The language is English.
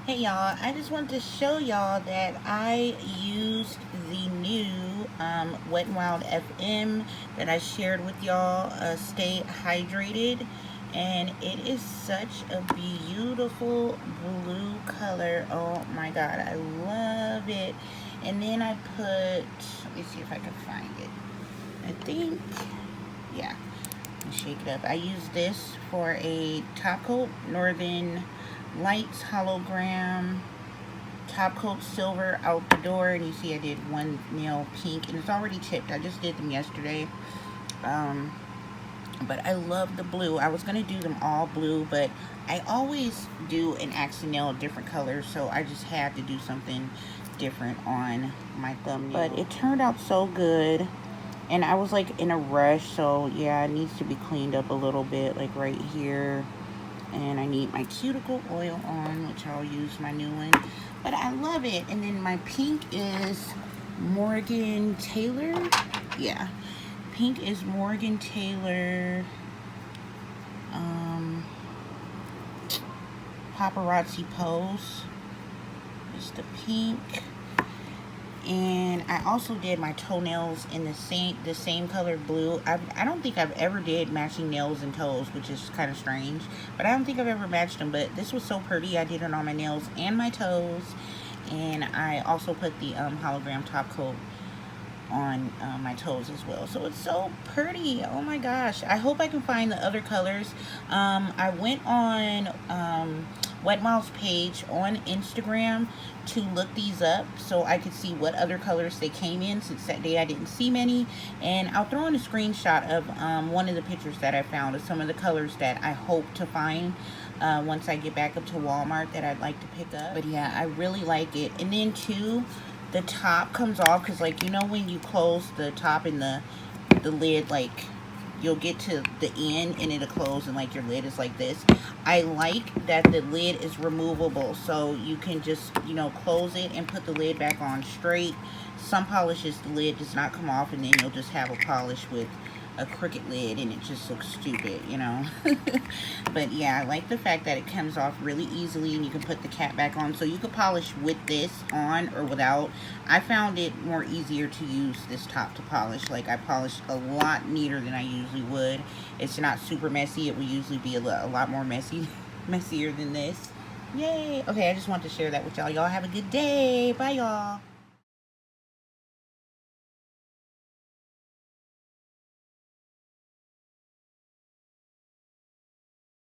Hey y'all, I just wanted to show y'all that I used the new Wet n Wild FM that I shared with y'all, Stay Hydrated, and it is such a beautiful blue color. Oh my god, I love it. And then I put, let me see if I can find it. I think, yeah, shake it up. I use this for a top coat, Northern Lights hologram top coat silver out the door, and you see I did one nail pink, and it's already chipped. I just did them yesterday, but I love the blue. I was gonna do them all blue, but I always do an accent nail of different colors, so I just had to do something different on my thumbnail. But it turned out so good, and I was like in a rush, so yeah, it needs to be cleaned up a little bit, like right here. And I need my cuticle oil on, which I'll use my new one, but I love it. And then my pink is Morgan Taylor. Yeah, pink is Morgan Taylor Paparazzi Pose. It's the pink. And I also did my toenails in the same color blue. I don't think I've ever did matching nails and toes, which is kind of strange, but I don't think I've ever matched them. But this was so pretty. I did it on my nails and my toes, and I also put the hologram top coat on my toes as well. So it's so pretty. Oh my gosh, I hope I can find the other colors. I went on Wet n Wild's page on Instagram to look these up so I could see what other colors they came in, since that day I didn't see many. And I'll throw in a screenshot of one of the pictures that I found of some of the colors that I hope to find once I get back up to Walmart that I'd like to pick up. But yeah, I really like it. And then too, the top comes off, because like, you know, when you close the top and the lid, like you'll get to the end and it'll close and like your lid is like this. I like that the lid is removable, so you can just, you know, close it and put the lid back on straight. Some polishes, the lid does not come off, and then you'll just have a polish with a crooked lid and it just looks stupid, you know. But yeah, I like the fact that it comes off really easily and you can put the cap back on, so you could polish with this on or without. I found it more easier to use this top to polish. Like, I polished a lot neater than I usually would. It's not super messy. It would usually be a lot more messier than this. Yay. Okay, I just wanted to share that with y'all. Y'all have a good day. Bye, y'all.